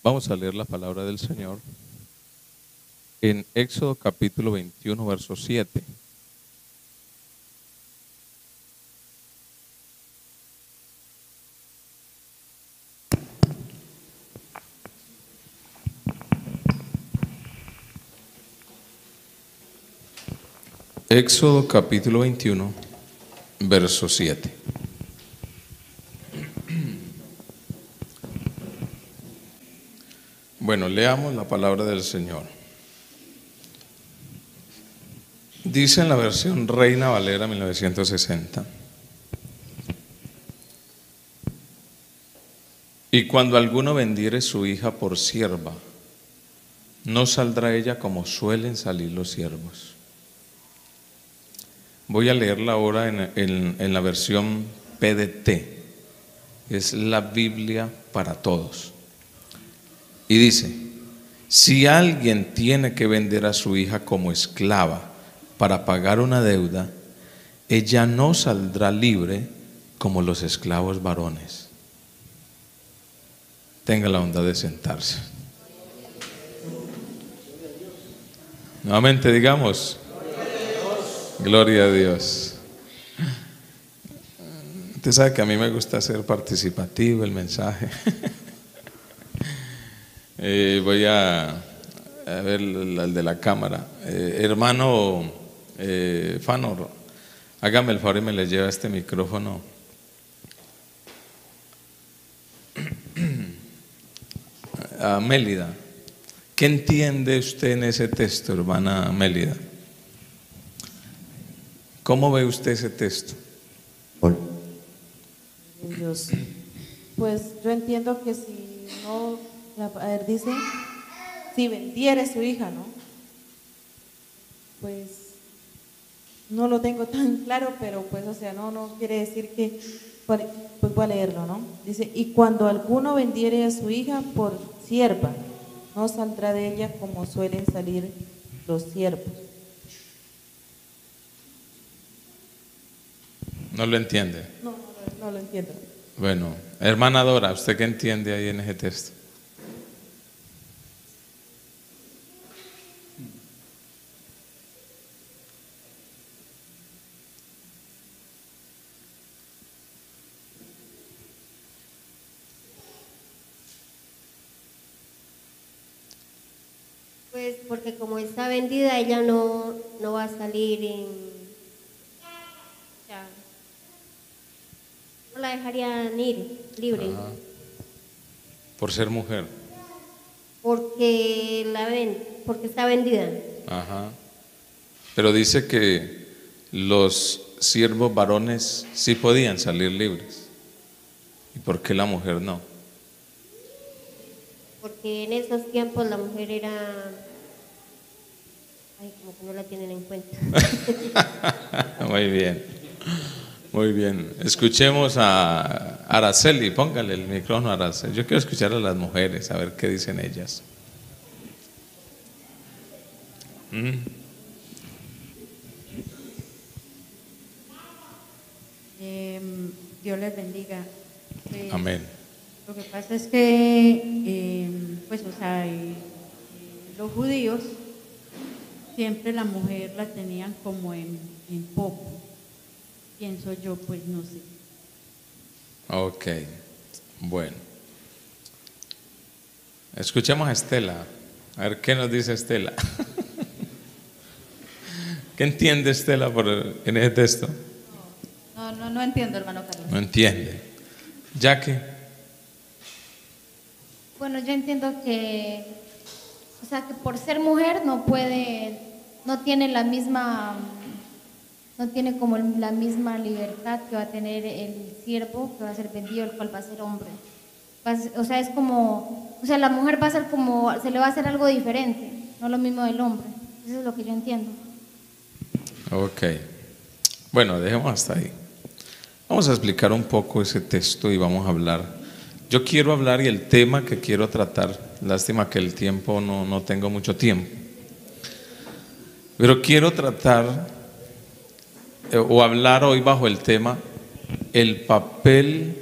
Vamos a leer la palabra del Señor en Éxodo capítulo 21, verso 7. Éxodo capítulo 21, verso 7. Bueno, leamos la palabra del Señor. Dice en la versión Reina Valera 1960: y cuando alguno vendiere su hija por sierva, no saldrá ella como suelen salir los siervos. Voy a leerla ahora en la versión PDT, es la Biblia para todos. Y dice: si alguien tiene que vender a su hija como esclava para pagar una deuda, ella no saldrá libre como los esclavos varones. Tenga la bondad de sentarse. Nuevamente digamos: gloria a Dios. Usted sabe que a mí me gusta ser participativo el mensaje. Voy a ver el de la cámara. Hermano Fanor, hágame el favor y me le lleva este micrófono. A Mélida, ¿qué entiende usted en ese texto, hermana Mélida? ¿Cómo ve usted ese texto? Dios. Pues yo entiendo que si no, a ver, dice, si vendiere su hija, ¿no? Pues no lo tengo tan claro, pero pues, o sea, no quiere decir que, pues voy a leerlo, ¿no? Dice, y cuando alguno vendiere a su hija por sierva, no saldrá de ella como suelen salir los siervos. ¿No lo entiende? No lo entiendo. Bueno, hermana Dora, ¿usted qué entiende ahí en ese texto? Pues porque como está vendida, ella no va a salir ya, no la dejarían ir libre. Ajá. Por ser mujer. Porque porque está vendida. Ajá. Pero dice que los siervos varones sí podían salir libres. ¿Y por qué la mujer no? Porque en esos tiempos la mujer era, como que no la tienen en cuenta. Muy bien, muy bien. Escuchemos a Araceli, póngale el micrófono a Araceli. Yo quiero escuchar a las mujeres, a ver qué dicen ellas. Dios les bendiga. Amén. Lo que pasa es que, pues, o sea, los judíos siempre la mujer la tenían como en poco. Pienso yo, pues no sé. Ok, bueno. Escuchemos a Estela, a ver qué nos dice Estela. ¿Qué entiende Estela en ese texto? No entiendo, hermano Carlos. No entiende. Jackie. Bueno, yo entiendo que, o sea, que por ser mujer no tiene como la misma libertad que va a tener el siervo que va a ser vendido, el cual va a ser hombre. O sea, es como, o sea, la mujer va a ser como, se le va a hacer algo diferente, no lo mismo del hombre. Eso es lo que yo entiendo. Ok. Bueno, dejemos hasta ahí. Vamos a explicar un poco ese texto y vamos a hablar. Yo quiero hablar y el tema que quiero tratar, lástima que el tiempo no tengo mucho tiempo, pero quiero tratar o hablar hoy bajo el tema el papel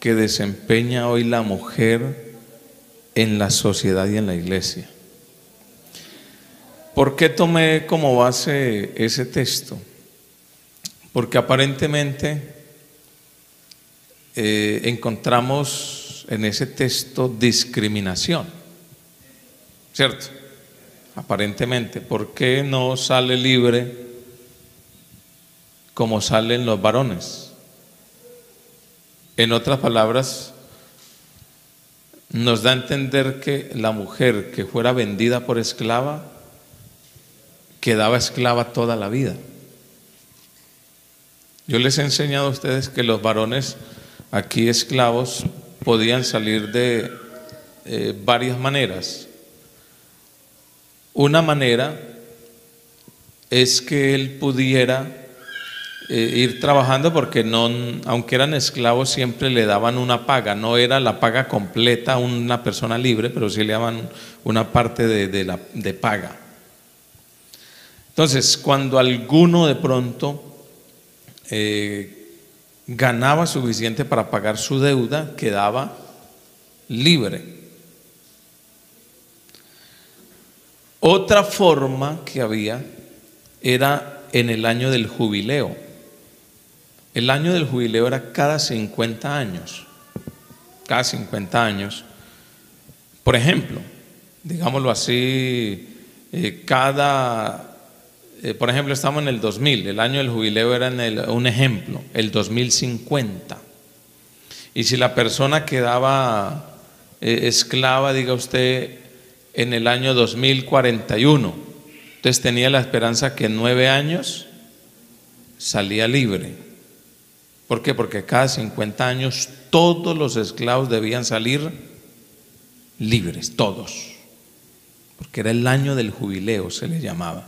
que desempeña hoy la mujer en la sociedad y en la iglesia. ¿Por qué tomé como base ese texto? Porque aparentemente encontramos en ese texto discriminación, ¿cierto? Aparentemente, ¿por qué no sale libre como salen los varones? En otras palabras, nos da a entender que la mujer que fuera vendida por esclava quedaba esclava toda la vida. Yo les he enseñado a ustedes que los varones aquí esclavos podían salir de varias maneras. Una manera es que él pudiera ir trabajando, porque no, aunque eran esclavos, siempre le daban una paga. No era la paga completa a una persona libre, pero sí le daban una parte de paga. Entonces, cuando alguno de pronto ganaba suficiente para pagar su deuda, quedaba libre. Otra forma que había era en el año del jubileo. El año del jubileo era cada 50 años. Cada 50 años. Por ejemplo, digámoslo así, por ejemplo, estamos en el 2000, el año del jubileo era un ejemplo, el 2050. Y si la persona quedaba esclava, diga usted, en el año 2041, entonces tenía la esperanza que en 9 años salía libre. ¿Por qué? Porque cada 50 años todos los esclavos debían salir libres, todos. Porque era el año del jubileo, se le llamaba.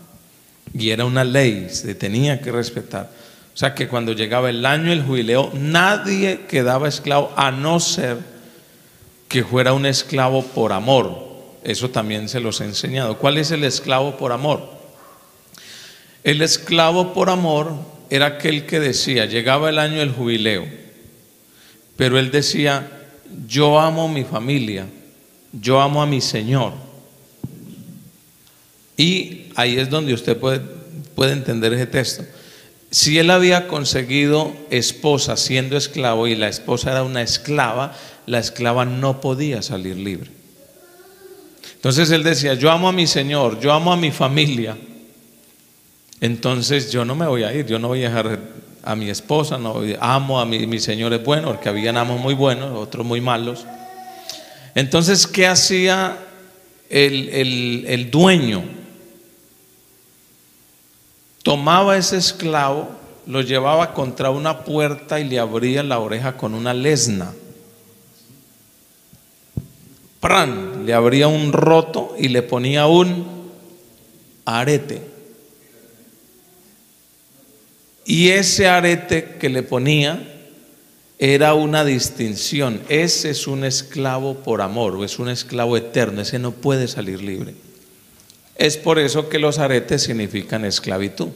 Y era una ley, se tenía que respetar. O sea que cuando llegaba el año del jubileo, nadie quedaba esclavo, a no ser que fuera un esclavo por amor. Eso también se los he enseñado. ¿Cuál es el esclavo por amor? El esclavo por amor era aquel que decía, llegaba el año del jubileo, pero él decía, yo amo a mi familia, yo amo a mi Señor. Y ahí es donde usted puede entender ese texto. Si él había conseguido esposa siendo esclavo y la esposa era una esclava, la esclava no podía salir libre. Entonces él decía, yo amo a mi Señor, yo amo a mi familia, entonces yo no me voy a ir, yo no voy a dejar a mi esposa, no, amo a mi Señor es bueno, porque habían amos muy buenos, otros muy malos. Entonces, ¿qué hacía el dueño? Tomaba ese esclavo, lo llevaba contra una puerta y le abría la oreja con una lesna. ¡Pran! Le abría un roto y le ponía un arete. Y ese arete que le ponía era una distinción. Ese es un esclavo por amor, o es un esclavo eterno, ese no puede salir libre. Es por eso que los aretes significan esclavitud,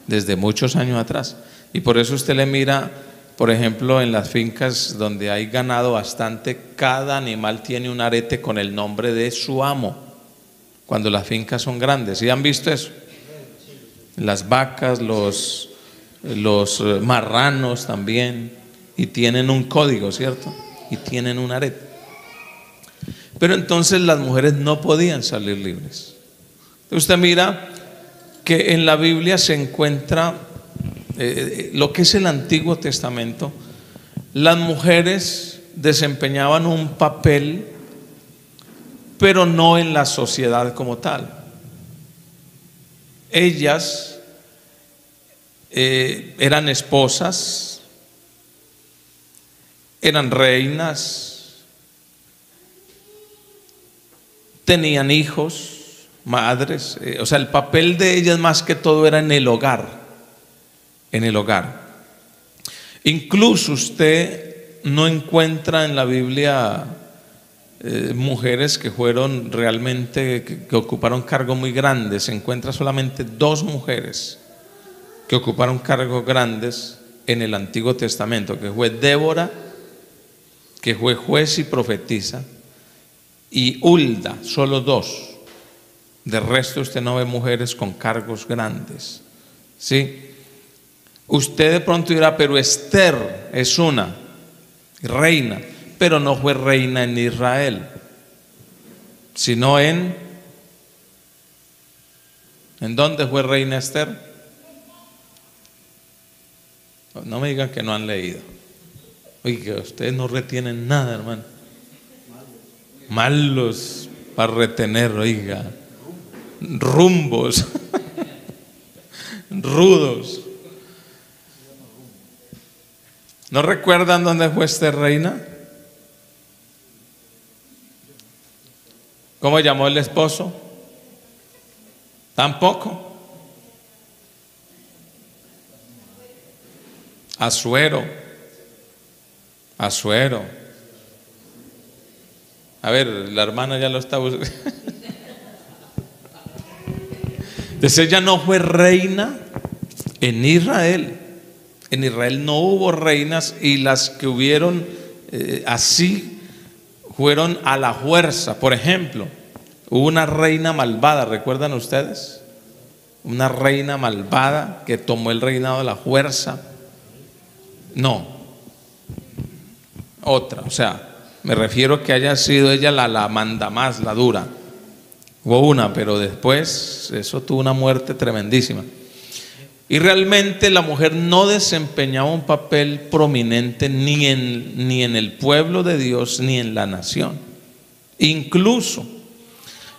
desde muchos años atrás. Y por eso usted le mira, por ejemplo, en las fincas donde hay ganado bastante, cada animal tiene un arete con el nombre de su amo, cuando las fincas son grandes. ¿Sí han visto eso? Las vacas, los marranos también, y tienen un código, ¿cierto? Y tienen un arete. Pero entonces las mujeres no podían salir libres. Usted mira que en la Biblia se encuentra lo que es el Antiguo Testamento. Las mujeres desempeñaban un papel, pero no en la sociedad como tal. Ellas eran esposas, eran reinas, tenían hijos, madres, o sea, el papel de ellas más que todo era en el hogar, en el hogar. Incluso usted no encuentra en la Biblia mujeres que fueron realmente, que ocuparon cargos muy grandes. Se encuentra solamente 2 mujeres que ocuparon cargos grandes en el Antiguo Testamento, que fue Débora, que fue juez y profetisa, y Hulda, solo 2. De resto usted no ve mujeres con cargos grandes, ¿sí? Usted de pronto dirá, pero Esther es una reina, pero no fue reina en Israel, sino ¿en dónde fue reina Esther? No me digan que no han leído. Oiga, ustedes no retienen nada, hermano. Malos para retener, oiga. Rumbos. Rudos. ¿No recuerdan dónde fue Esther reina? ¿Cómo llamó el esposo? Tampoco. Asuero. Asuero. A ver, la hermana ya lo está buscando. Entonces ella no fue reina en Israel. En Israel no hubo reinas, y las que hubieron así fueron a la fuerza. Por ejemplo, hubo una reina malvada, ¿recuerdan ustedes? Una reina malvada que tomó el reinado a la fuerza. No, otra, o sea, me refiero que haya sido ella la manda más, la dura. Hubo una, pero después eso tuvo una muerte tremendísima. Y realmente la mujer no desempeñaba un papel prominente ni en el pueblo de Dios ni en la nación. Incluso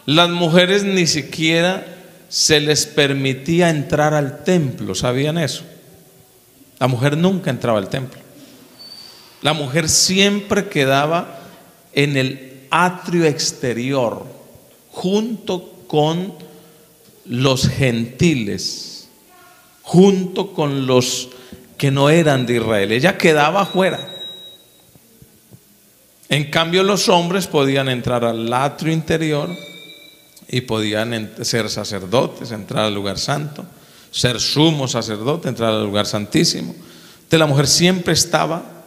las mujeres ni siquiera se les permitía entrar al templo, ¿sabían eso? La mujer nunca entraba al templo. La mujer siempre quedaba en el atrio exterior, junto con los gentiles, junto con los que no eran de Israel. Ella quedaba afuera. En cambio, los hombres podían entrar al atrio interior y podían ser sacerdotes, entrar al lugar santo, ser sumo sacerdote, entrar al lugar santísimo. Entonces la mujer siempre estaba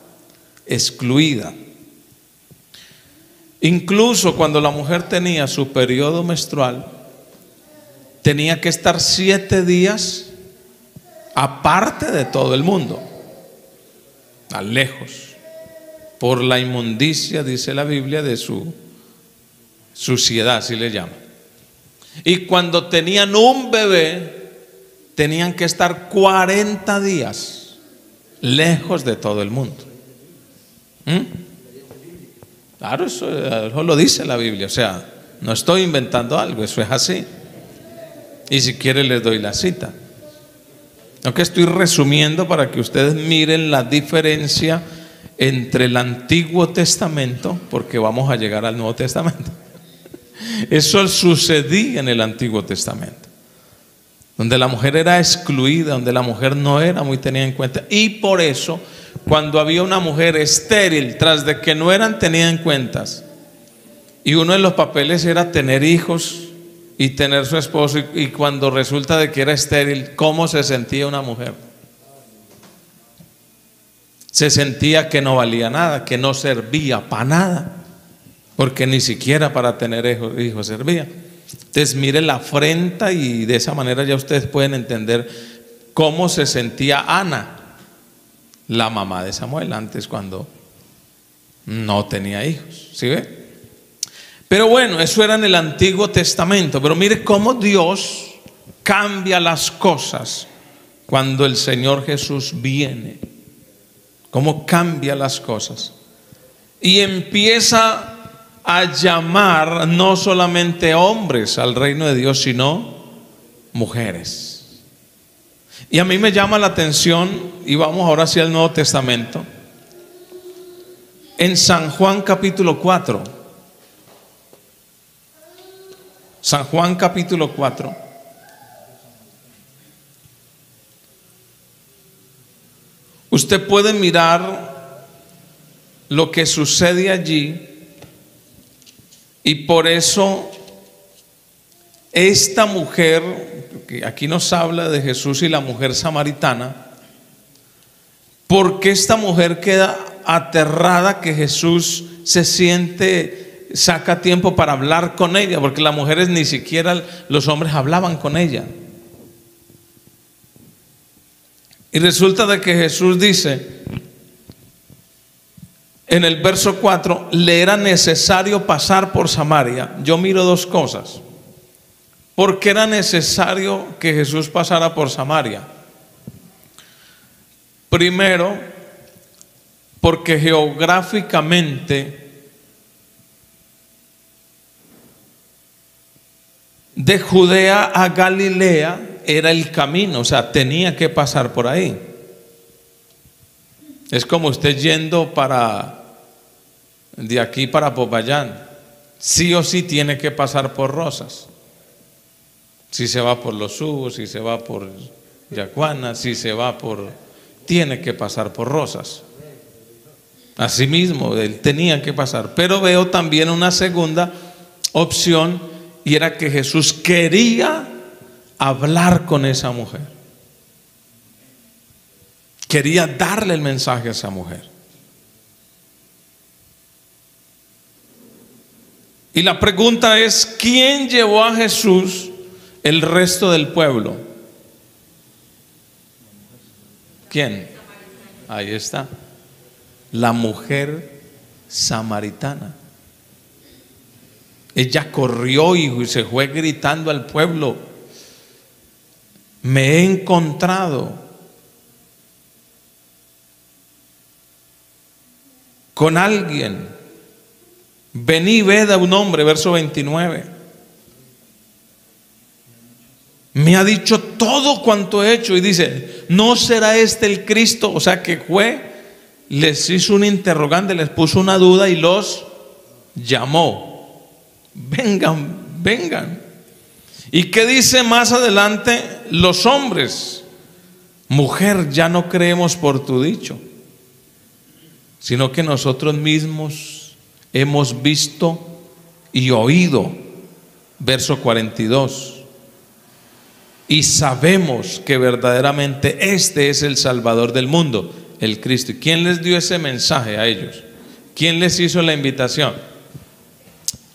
excluida. Incluso cuando la mujer tenía su periodo menstrual, tenía que estar 7 días aparte de todo el mundo, a lejos, por la inmundicia, dice la Biblia, de su suciedad, así le llama. Y cuando tenían un bebé, tenían que estar 40 días lejos de todo el mundo. Claro, eso lo dice la Biblia, o sea, no estoy inventando algo, eso es así. Y si quiere les doy la cita. Aunque estoy resumiendo para que ustedes miren la diferencia entre el Antiguo Testamento, porque vamos a llegar al Nuevo Testamento. Eso sucedía en el Antiguo Testamento, donde la mujer era excluida, donde la mujer no era muy tenida en cuenta. Y por eso, cuando había una mujer estéril, tras de que no eran tenidas en cuenta, y uno de los papeles era tener hijos y tener su esposo, y cuando resulta de que era estéril, ¿cómo se sentía una mujer? Se sentía que no valía nada, que no servía para nada, porque ni siquiera para tener hijos servía. Entonces mire la afrenta, y de esa manera ya ustedes pueden entender cómo se sentía Ana, la mamá de Samuel, antes cuando no tenía hijos. ¿Sí ve? Pero bueno, eso era en el Antiguo Testamento. Pero mire cómo Dios cambia las cosas cuando el Señor Jesús viene. Cómo cambia las cosas. Y empieza a llamar no solamente hombres al reino de Dios, sino mujeres. Y a mí me llama la atención, y vamos ahora hacia el Nuevo Testamento, en San Juan capítulo 4. San Juan capítulo 4. Usted puede mirar lo que sucede allí, y por eso esta mujer, que aquí nos habla de Jesús y la mujer samaritana, porque esta mujer queda aterrada que Jesús se siente saca tiempo para hablar con ella, porque las mujeres ni siquiera los hombres hablaban con ella. Y resulta de que Jesús dice en el verso 4, le era necesario pasar por Samaria. Yo miro dos cosas. ¿Por qué era necesario que Jesús pasara por Samaria? Primero, porque geográficamente de Judea a Galilea era el camino, o sea, tenía que pasar por ahí. Es como usted yendo de aquí para Popayán, sí o sí tiene que pasar por Rosas. Si se va por Los Subos, si se va por Yacuana, si se va tiene que pasar por Rosas. Asimismo, él tenía que pasar. Pero veo también una segunda opción, y era que Jesús quería hablar con esa mujer. Quería darle el mensaje a esa mujer. Y la pregunta es, ¿quién llevó a Jesús el resto del pueblo? ¿Quién? Ahí está. La mujer samaritana. Ella corrió y se fue gritando al pueblo: me he encontrado con alguien. Vení y ved a un hombre, verso 29. Me ha dicho todo cuanto he hecho. Y dice: ¿no será este el Cristo? O sea que les hizo un interrogante, les puso una duda y los llamó. Vengan, vengan. ¿Y qué dice más adelante los hombres? Mujer, ya no creemos por tu dicho, sino que nosotros mismos hemos visto y oído. Verso 42. Y sabemos que verdaderamente este es el Salvador del mundo, el Cristo. ¿Y quién les dio ese mensaje a ellos? ¿Quién les hizo la invitación?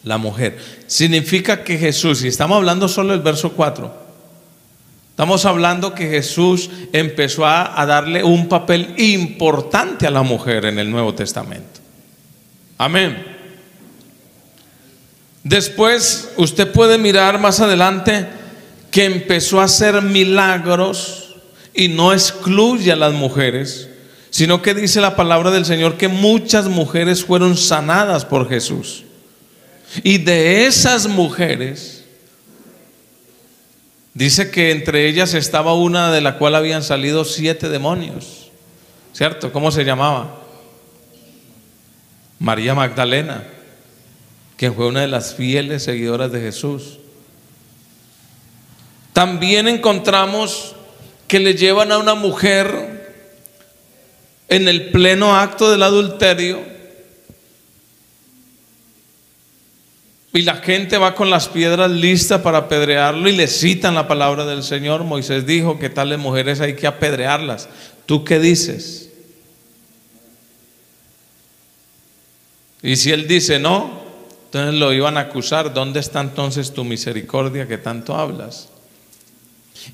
La mujer. Significa que Jesús, y estamos hablando solo del verso 4, estamos hablando que Jesús empezó a darle un papel importante a la mujer en el Nuevo Testamento. Amén. Después usted puede mirar más adelante que empezó a hacer milagros, y no excluye a las mujeres, sino que dice la palabra del Señor que muchas mujeres fueron sanadas por Jesús. Y de esas mujeres, dice que entre ellas estaba una de la cual habían salido 7 demonios, ¿cierto? ¿Cómo se llamaba? María Magdalena, que fue una de las fieles seguidoras de Jesús. También encontramos que le llevan a una mujer en el pleno acto del adulterio, y la gente va con las piedras listas para apedrearlo, y le citan la palabra del Señor. Moisés dijo que tales mujeres hay que apedrearlas. ¿Tú qué dices? Y si él dice no, entonces lo iban a acusar. ¿Dónde está entonces tu misericordia que tanto hablas?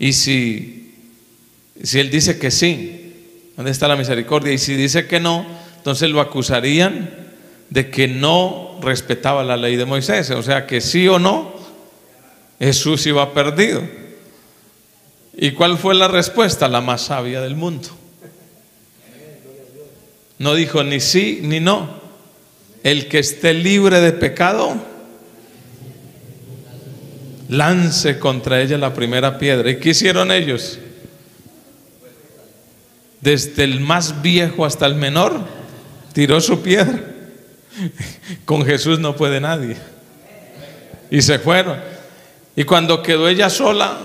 Y si él dice que sí, ¿dónde está la misericordia? Y si dice que no, entonces lo acusarían de que no respetaba la ley de Moisés. O sea que sí o no, Jesús iba perdido. ¿Y cuál fue la respuesta? La más sabia del mundo. No dijo ni sí ni no. El que esté libre de pecado, lance contra ella la primera piedra. ¿Y qué hicieron ellos? Desde el más viejo hasta el menor tiró su piedra. Con Jesús no puede nadie. Y se fueron. Y cuando quedó ella sola,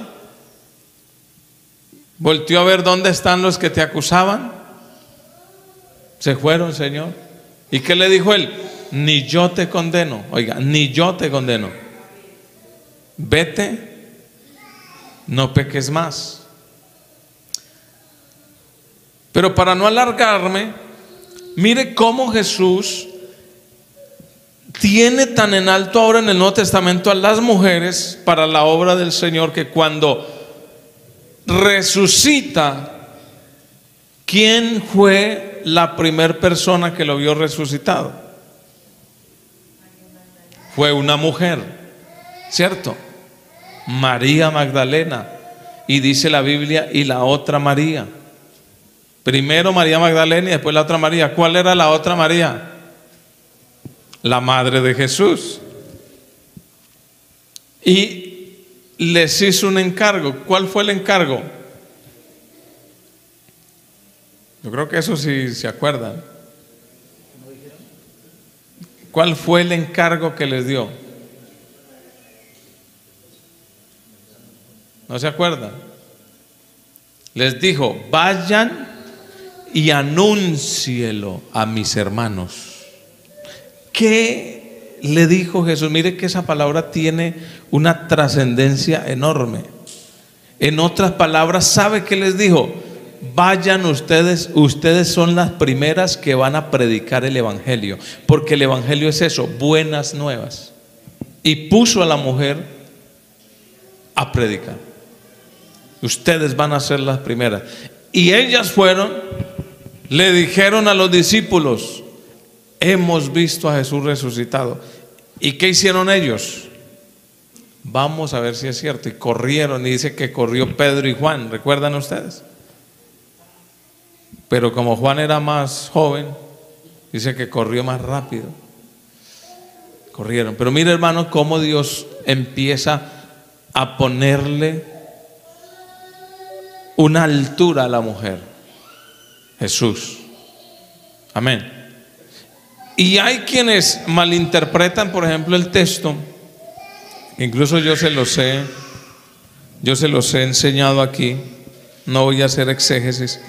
volteó a ver dónde están los que te acusaban. Se fueron, Señor. ¿Y qué le dijo él? Ni yo te condeno. Oiga, ni yo te condeno. Vete, no peques más. Pero para no alargarme, mire cómo Jesús tiene tan en alto ahora en el Nuevo Testamento a las mujeres para la obra del Señor, que cuando resucita, ¿quién fue la primera persona que lo vio resucitado? Fue una mujer, ¿cierto? María Magdalena. Y dice la Biblia, y la otra María. Primero María Magdalena y después la otra María. ¿Cuál era la otra María? La madre de Jesús. Y les hizo un encargo. ¿Cuál fue el encargo? Yo creo que eso sí se acuerdan. ¿Cuál fue el encargo que les dio? ¿No se acuerdan? Les dijo: vayan y anúncielo a mis hermanos. ¿Qué le dijo Jesús? Mire que esa palabra tiene una trascendencia enorme. En otras palabras, ¿sabe qué les dijo? Vayan ustedes son las primeras que van a predicar el evangelio, porque el evangelio es eso, buenas nuevas. Y puso a la mujer a predicar. Ustedes van a ser las primeras. Y ellas fueron, le dijeron a los discípulos: hemos visto a Jesús resucitado. ¿Y qué hicieron ellos? Vamos a ver si es cierto. Y corrieron, y dice que corrió Pedro y Juan. ¿Recuerdan ustedes? Pero como Juan era más joven, dice que corrió más rápido. Corrieron. Pero mire, hermano, cómo Dios empieza a ponerle una altura a la mujer. Jesús. Amén. Y hay quienes malinterpretan, por ejemplo, el texto. Incluso yo se los he enseñado aquí. No voy a hacer exégesis.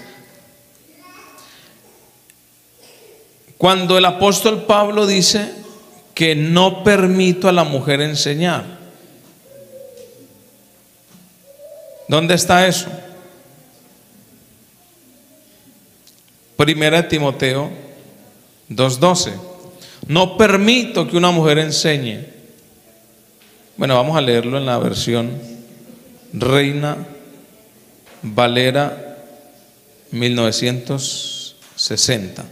Cuando el apóstol Pablo dice que no permito a la mujer enseñar, ¿dónde está eso? Primera de Timoteo 2:12. No permito que una mujer enseñe. Bueno, vamos a leerlo en la versión Reina Valera 1960.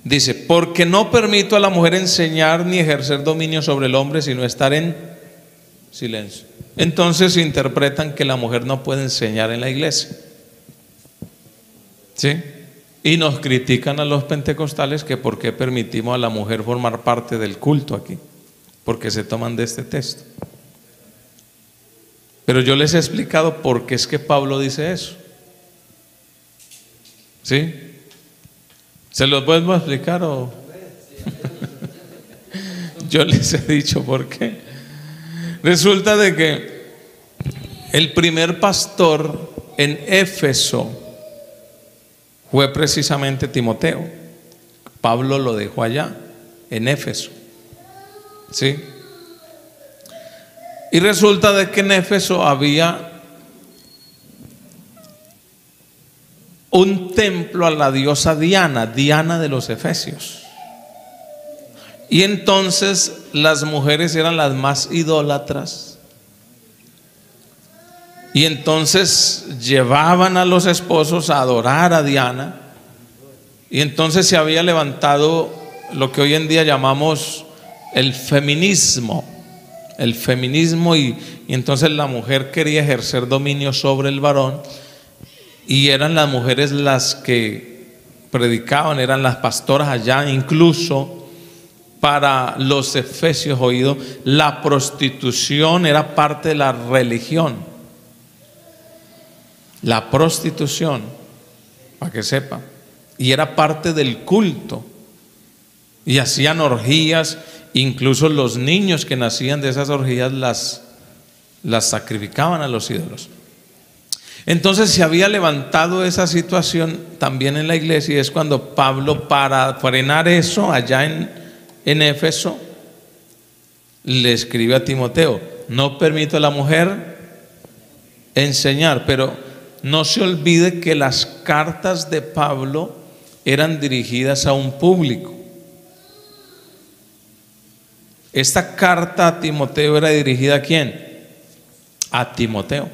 Dice: porque no permito a la mujer enseñar ni ejercer dominio sobre el hombre, sino estar en silencio. Entonces interpretan que la mujer no puede enseñar en la iglesia, ¿sí? Y nos critican a los pentecostales que por qué permitimos a la mujer formar parte del culto aquí, porque se toman de este texto. Pero yo les he explicado por qué es que Pablo dice eso, ¿sí? ¿Se los vuelvo a explicar o? Yo les he dicho por qué. Resulta de que el primer pastor en Éfeso fue precisamente Timoteo. Pablo lo dejó allá, en Éfeso, ¿sí? Y resulta de que en Éfeso había un templo a la diosa Diana, Diana de los Efesios. Y entonces las mujeres eran las más idólatras. Y entonces llevaban a los esposos a adorar a Diana. Y entonces se había levantado lo que hoy en día llamamos el feminismo. El feminismo, y entonces la mujer quería ejercer dominio sobre el varón. Y eran las mujeres las que predicaban, eran las pastoras allá. Incluso para los efesios, oído, la prostitución era parte de la religión. La prostitución, para que sepa, y era parte del culto. Y hacían orgías, incluso los niños que nacían de esas orgías las sacrificaban a los ídolos. Entonces se había levantado esa situación también en la iglesia, y es cuando Pablo, para frenar eso allá en Éfeso, le escribe a Timoteo: no permito a la mujer enseñar. Pero no se olvide que las cartas de Pablo eran dirigidas a un público. Esta carta a Timoteo era dirigida ¿a quién? A Timoteo.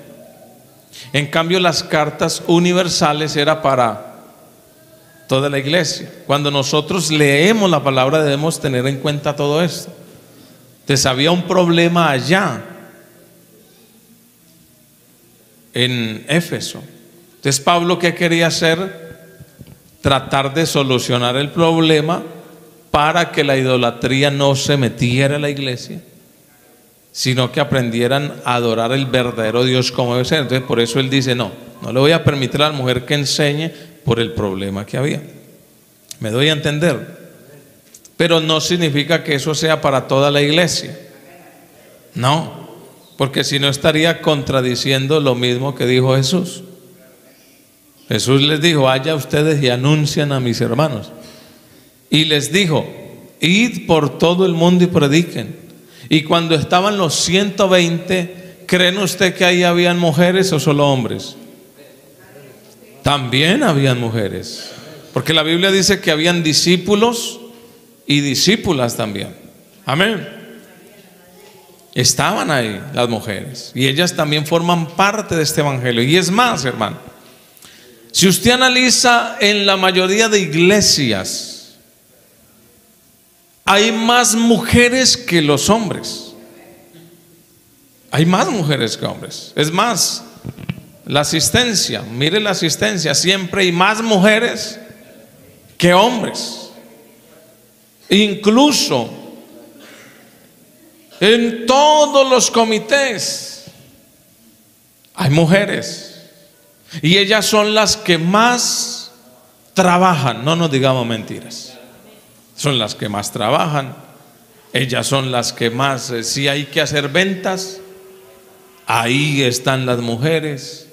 En cambio, las cartas universales era para toda la iglesia. Cuando nosotros leemos la palabra debemos tener en cuenta todo esto. Entonces había un problema allá en Éfeso. Entonces Pablo, ¿qué quería hacer? Tratar de solucionar el problema para que la idolatría no se metiera en la iglesia, sino que aprendieran a adorar el verdadero Dios como debe ser. Entonces por eso él dice, no le voy a permitir a la mujer que enseñe por el problema que había. ¿Me doy a entender? Pero no significa que eso sea para toda la iglesia. No, porque si no estaría contradiciendo lo mismo que dijo Jesús. Jesús les dijo, vaya ustedes y anuncian a mis hermanos. Y les dijo, id por todo el mundo y prediquen. Y cuando estaban los 120, ¿creen usted que ahí habían mujeres o solo hombres? También habían mujeres, porque la Biblia dice que habían discípulos y discípulas también. Amén. Estaban ahí las mujeres y ellas también forman parte de este evangelio. Y es más, hermano, si usted analiza en la mayoría de iglesias, hay más mujeres que los hombres. Hay más mujeres que hombres. Es más, la asistencia, mire la asistencia, siempre hay más mujeres que hombres. Incluso en todos los comités hay mujeres y ellas son las que más trabajan. No nos digamos mentiras. Son las que más trabajan, ellas son las que más, si hay que hacer ventas, ahí están las mujeres.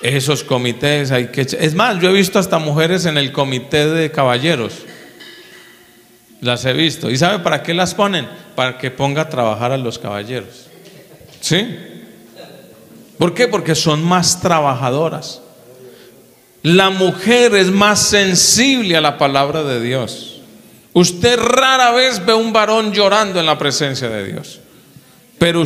Esos comités hay que, es más, yo he visto hasta mujeres en el comité de caballeros, las he visto. ¿Y sabe para qué las ponen? Para que ponga a trabajar a los caballeros. ¿Sí? ¿Por qué? Porque son más trabajadoras. La mujer es más sensible a la palabra de Dios. Usted rara vez ve un varón llorando en la presencia de Dios, pero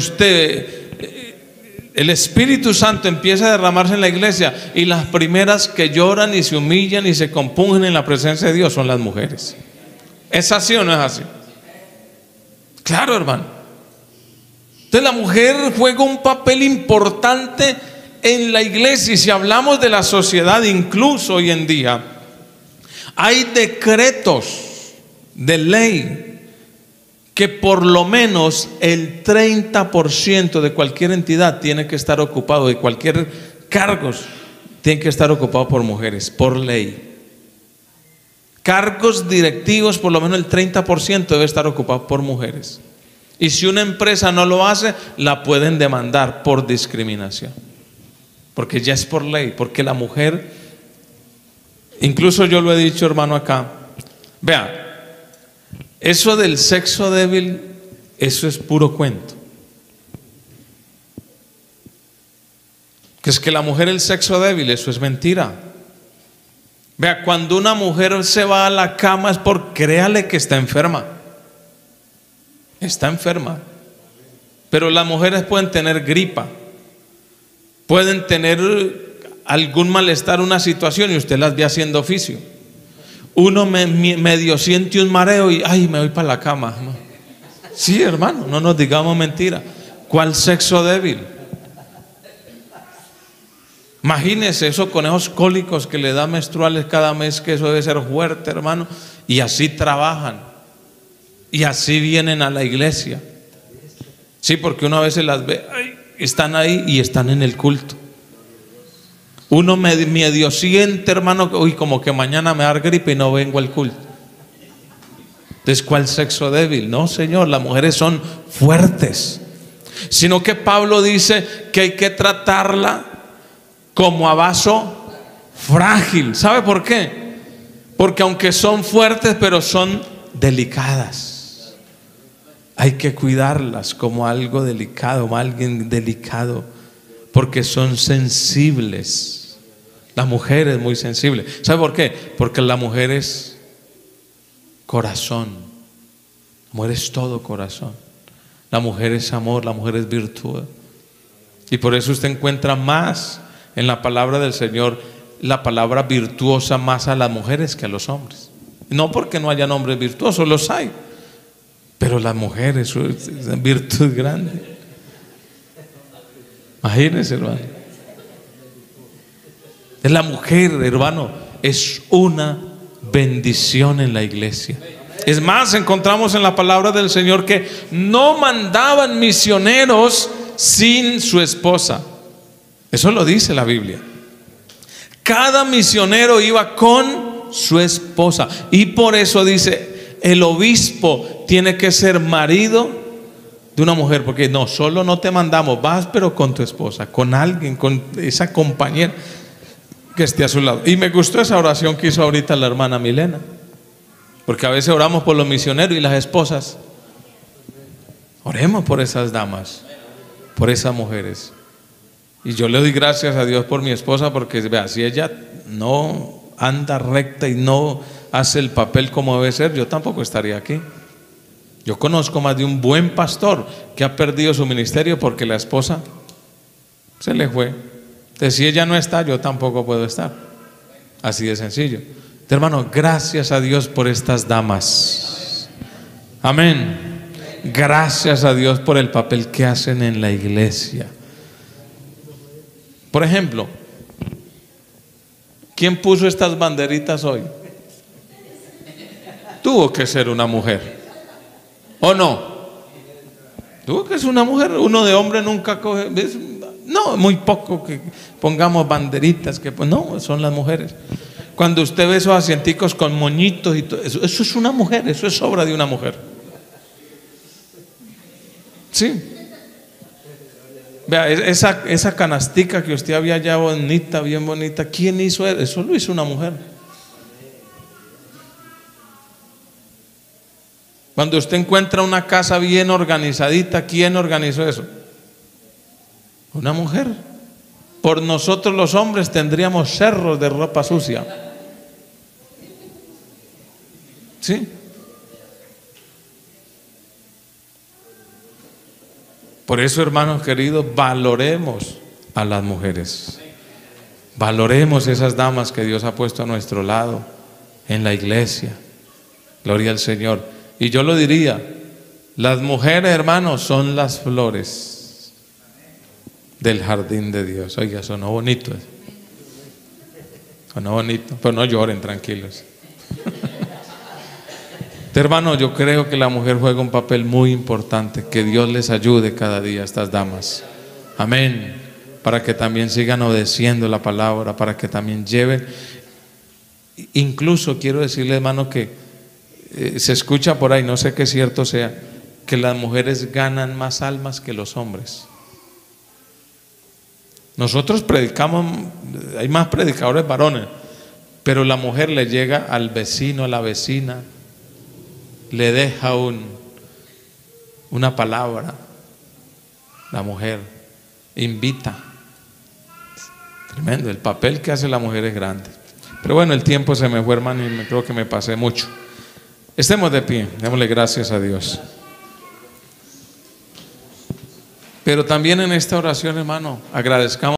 el Espíritu Santo empieza a derramarse en la iglesia y las primeras que lloran y se humillan y se compungen en la presencia de Dios son las mujeres. ¿Es así o no es así? Claro, hermano. Entonces la mujer juega un papel importante en la iglesia. Y si hablamos de la sociedad, incluso hoy en día hay decretos de ley que por lo menos el 30% de cualquier entidad tiene que estar ocupado, de cualquier cargos tiene que estar ocupado por mujeres, por ley. Cargos directivos, por lo menos el 30% debe estar ocupado por mujeres. Y si una empresa no lo hace, la pueden demandar por discriminación, porque ya es por ley, porque la mujer, incluso yo lo he dicho, hermano, acá, vea, eso del sexo débil, eso es puro cuento. Que es que la mujer el sexo débil, eso es mentira. Vea, cuando una mujer se va a la cama es por, créale que está enferma. Está enferma. Pero las mujeres pueden tener gripa, pueden tener algún malestar, una situación, y usted las ve haciendo oficio. Uno medio siente un mareo y ay, me voy para la cama. Sí, hermano, no nos digamos mentira. ¿Cuál sexo débil? Imagínese esos conejos cólicos que le da menstruales cada mes, que eso debe ser fuerte, hermano. Y así trabajan y así vienen a la iglesia. Sí, porque uno a veces las ve, ay, están ahí y están en el culto. Uno medio siente, hermano, uy, como que mañana me da gripe y no vengo al culto. Entonces, ¿cuál sexo débil? No, Señor, las mujeres son fuertes. Sino que Pablo dice que hay que tratarla como a vaso frágil. ¿Sabe por qué? Porque aunque son fuertes, pero son delicadas. Hay que cuidarlas como algo delicado, como alguien delicado, porque son sensibles. La mujer es muy sensible. ¿Sabe por qué? Porque la mujer es corazón. La mujer es todo corazón. La mujer es amor, la mujer es virtud. Y por eso usted encuentra más en la palabra del Señor la palabra virtuosa más a las mujeres que a los hombres. No porque no hayan hombres virtuosos, los hay, pero las mujeres es virtud grande. Imagínense, hermano. La mujer, hermano, es una bendición en la iglesia. Es más, encontramos en la palabra del Señor que no mandaban misioneros sin su esposa. Eso lo dice la Biblia. Cada misionero iba con su esposa. Y por eso dice, el obispo tiene que ser marido de una mujer. Porque no, solo no te mandamos, vas pero con tu esposa, con alguien, con esa compañera que esté a su lado. Y me gustó esa oración que hizo ahorita la hermana Milena. Porque a veces oramos por los misioneros y las esposas. Oremos por esas damas, por esas mujeres. Y yo le doy gracias a Dios por mi esposa, porque vea, si ella no anda recta y no hace el papel como debe ser, yo tampoco estaría aquí. Yo conozco más de un buen pastor que ha perdido su ministerio porque la esposa se le fue. Entonces, si ella no está, yo tampoco puedo estar. Así de sencillo. Hermano, gracias a Dios por estas damas. Amén. Gracias a Dios por el papel que hacen en la iglesia. Por ejemplo, ¿quién puso estas banderitas hoy? Tuvo que ser una mujer, ¿o no? Tuvo que ser una mujer. Uno de hombre nunca coge. No, muy poco que pongamos banderitas, que pues no, son las mujeres. Cuando usted ve esos asienticos con moñitos y todo eso, eso es una mujer, eso es obra de una mujer. Sí. Vea, esa canastica que usted había ya bonita, bien bonita, ¿quién hizo eso? Eso lo hizo una mujer. Cuando usted encuentra una casa bien organizadita, ¿quién organizó eso? Una mujer. Por nosotros los hombres tendríamos cerros de ropa sucia. ¿Sí? Por eso, hermanos queridos, valoremos a las mujeres. Valoremos esas damas que Dios ha puesto a nuestro lado en la iglesia. Gloria al Señor. Y yo lo diría, las mujeres, hermanos, son las flores del jardín de Dios. Oiga, sonó bonito. Sonó bonito, pero no lloren, tranquilos. Hermano, yo creo que la mujer juega un papel muy importante. Que Dios les ayude cada día a estas damas. Amén. Para que también sigan obedeciendo la palabra, para que también lleven. Incluso quiero decirle, hermano, que se escucha por ahí, no sé qué cierto sea, que las mujeres ganan más almas que los hombres. Nosotros predicamos, hay más predicadores varones, pero la mujer le llega al vecino, a la vecina, le deja una palabra. La mujer invita. Tremendo, el papel que hace la mujer es grande. Pero bueno, el tiempo se me fue, hermano, y creo que me pasé mucho. Estemos de pie, démosle gracias a Dios. Pero también en esta oración, hermano, agradezcamos